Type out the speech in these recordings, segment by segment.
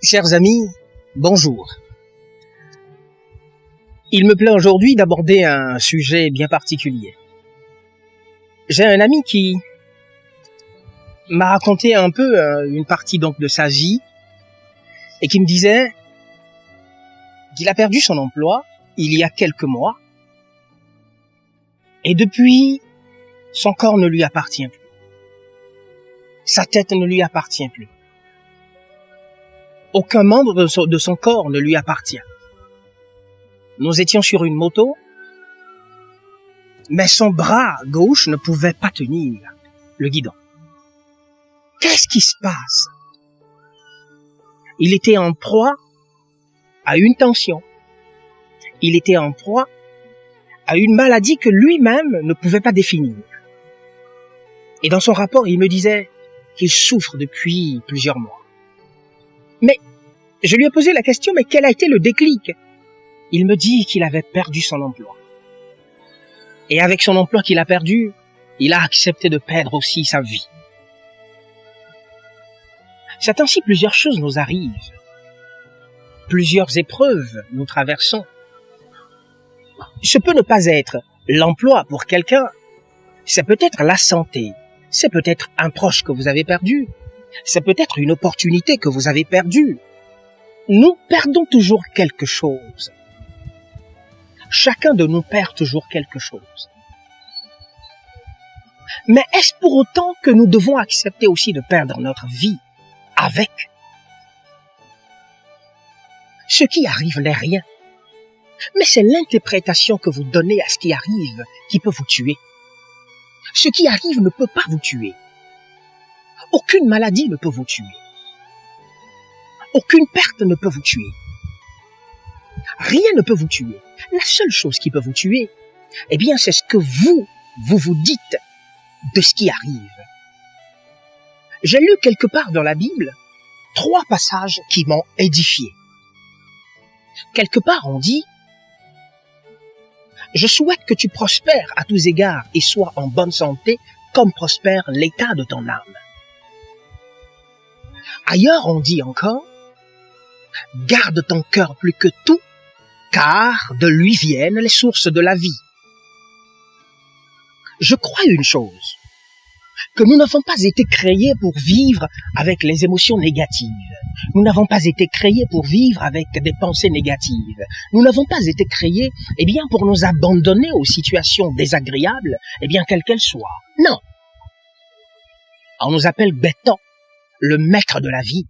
Chers amis, bonjour. Il me plaît aujourd'hui d'aborder un sujet bien particulier. J'ai un ami qui m'a raconté un peu une partie donc de sa vie et qui me disait qu'il a perdu son emploi il y a quelques mois et depuis, son corps ne lui appartient plus. Sa tête ne lui appartient plus. Aucun membre de son corps ne lui appartient. Nous étions sur une moto, mais son bras gauche ne pouvait pas tenir le guidon. Qu'est-ce qui se passe? Il était en proie à une tension. Il était en proie à une maladie que lui-même ne pouvait pas définir. Et dans son rapport, il me disait qu'il souffre depuis plusieurs mois. Mais je lui ai posé la question, mais quel a été le déclic? Il me dit qu'il avait perdu son emploi. Et avec son emploi qu'il a perdu, il a accepté de perdre aussi sa vie. C'est ainsi plusieurs choses nous arrivent. Plusieurs épreuves nous traversons. Ce peut ne pas être l'emploi pour quelqu'un. C'est peut-être la santé. C'est peut-être un proche que vous avez perdu. C'est peut-être une opportunité que vous avez perdue. Nous perdons toujours quelque chose. Chacun de nous perd toujours quelque chose. Mais est-ce pour autant que nous devons accepter aussi de perdre notre vie avec? Ce qui arrive n'est rien. Mais c'est l'interprétation que vous donnez à ce qui arrive qui peut vous tuer. Ce qui arrive ne peut pas vous tuer. Aucune maladie ne peut vous tuer. Aucune perte ne peut vous tuer. Rien ne peut vous tuer. La seule chose qui peut vous tuer, eh bien, c'est ce que vous dites de ce qui arrive. J'ai lu quelque part dans la Bible 3 passages qui m'ont édifié. Quelque part, on dit « Je souhaite que tu prospères à tous égards et sois en bonne santé comme prospère l'état de ton âme. » Ailleurs, on dit encore « Garde ton cœur plus que tout, car de lui viennent les sources de la vie. » Je crois une chose, que nous n'avons pas été créés pour vivre avec les émotions négatives. Nous n'avons pas été créés pour vivre avec des pensées négatives. Nous n'avons pas été créés, eh bien, pour nous abandonner aux situations désagréables, eh bien, quelles qu'elles soient. Non. On nous appelle Béton, le maître de la vie.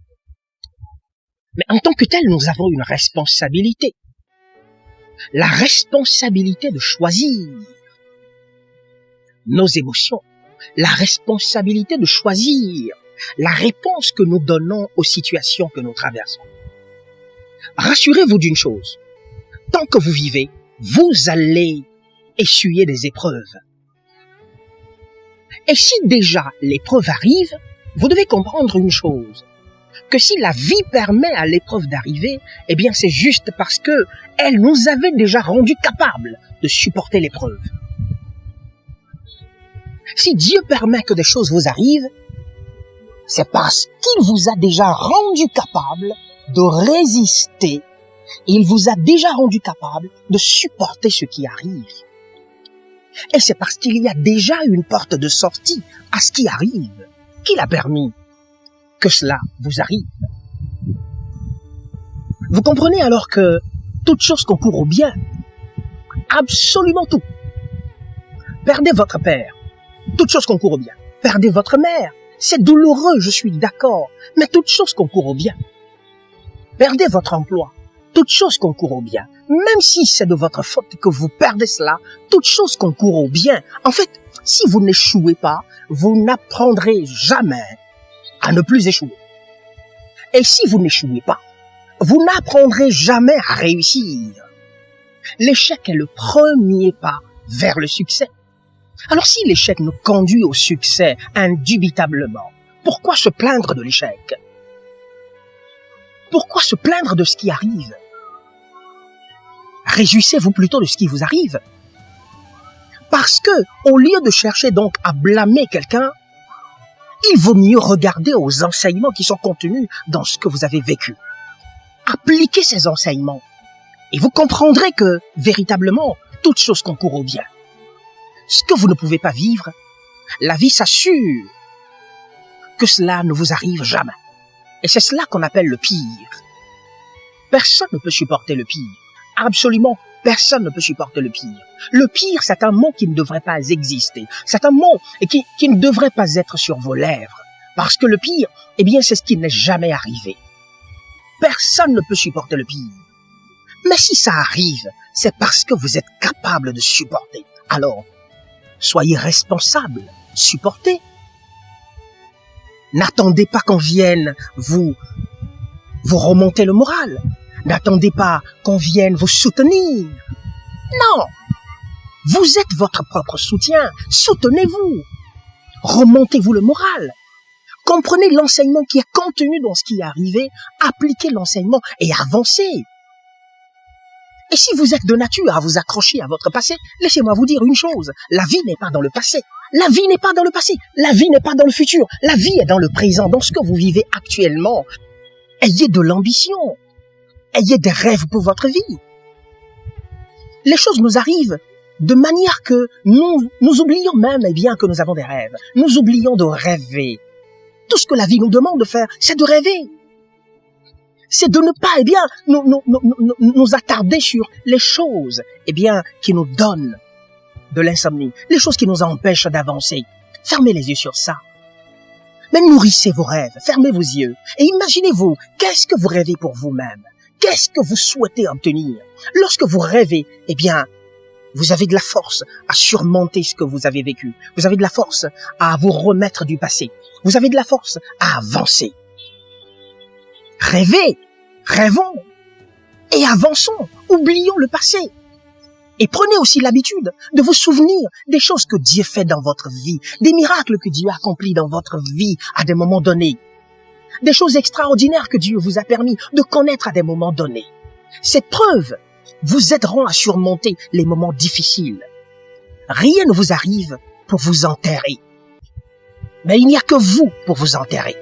Mais en tant que tel, nous avons une responsabilité. La responsabilité de choisir nos émotions. La responsabilité de choisir la réponse que nous donnons aux situations que nous traversons. Rassurez-vous d'une chose. Tant que vous vivez, vous allez essuyer des épreuves. Et si déjà l'épreuve arrive, vous devez comprendre une chose, que si la vie permet à l'épreuve d'arriver, eh bien c'est juste parce que elle nous avait déjà rendus capables de supporter l'épreuve. Si Dieu permet que des choses vous arrivent, c'est parce qu'il vous a déjà rendu capable de résister. Il vous a déjà rendu capable de supporter ce qui arrive. Et c'est parce qu'il y a déjà une porte de sortie à ce qui arrive qu'il a permis que cela vous arrive. Vous comprenez alors que toute chose concourt au bien. Absolument tout. Perdez votre père. Toute chose concourt au bien. Perdez votre mère. C'est douloureux, je suis d'accord. Mais toute chose concourt au bien. Perdez votre emploi. Toute chose concourt au bien. Même si c'est de votre faute que vous perdez cela, toute chose concourt au bien. En fait, si vous n'échouez pas, vous n'apprendrez jamais à ne plus échouer. Et si vous n'échouez pas, vous n'apprendrez jamais à réussir. L'échec est le premier pas vers le succès. Alors si l'échec nous conduit au succès indubitablement, pourquoi se plaindre de l'échec? Pourquoi se plaindre de ce qui arrive? Réjouissez-vous plutôt de ce qui vous arrive. Parce que, au lieu de chercher donc à blâmer quelqu'un, il vaut mieux regarder aux enseignements qui sont contenus dans ce que vous avez vécu. appliquez ces enseignements et vous comprendrez que, véritablement, toute chose concourt au bien. Ce que vous ne pouvez pas vivre, la vie s'assure que cela ne vous arrive jamais. Et c'est cela qu'on appelle le pire. Personne ne peut supporter le pire. Absolument personne ne peut supporter le pire. Le pire, c'est un mot qui ne devrait pas exister. C'est un mot qui ne devrait pas être sur vos lèvres. Parce que le pire, eh bien, c'est ce qui n'est jamais arrivé. Personne ne peut supporter le pire. Mais si ça arrive, c'est parce que vous êtes capable de supporter. Alors, soyez responsable, supportez. N'attendez pas qu'on vienne vous remonter le moral. N'attendez pas qu'on vienne vous soutenir. Non, vous êtes votre propre soutien. Soutenez-vous. Remontez-vous le moral. Comprenez l'enseignement qui est contenu dans ce qui est arrivé. Appliquez l'enseignement et avancez. Et si vous êtes de nature à vous accrocher à votre passé, laissez-moi vous dire une chose. La vie n'est pas dans le passé. La vie n'est pas dans le passé. La vie n'est pas dans le futur. La vie est dans le présent, dans ce que vous vivez actuellement. Ayez de l'ambition. Ayez des rêves pour votre vie. Les choses nous arrivent de manière que nous oublions même eh bien, que nous avons des rêves. Nous oublions de rêver. Tout ce que la vie nous demande de faire, c'est de rêver. C'est de ne pas eh bien, nous attarder sur les choses eh bien, qui nous donnent de l'insomnie, les choses qui nous empêchent d'avancer. Fermez les yeux sur ça. Mais nourrissez vos rêves, fermez vos yeux et imaginez-vous, qu'est-ce que vous rêvez pour vous-même? Qu'est-ce que vous souhaitez obtenir? Lorsque vous rêvez, eh bien, vous avez de la force à surmonter ce que vous avez vécu. Vous avez de la force à vous remettre du passé. Vous avez de la force à avancer. Rêvez, rêvons et avançons. Oublions le passé. Et prenez aussi l'habitude de vous souvenir des choses que Dieu fait dans votre vie, des miracles que Dieu accomplit dans votre vie à des moments donnés, des choses extraordinaires que Dieu vous a permis de connaître à des moments donnés. Ces preuves vous aideront à surmonter les moments difficiles. Rien ne vous arrive pour vous enterrer. Mais il n'y a que vous pour vous enterrer.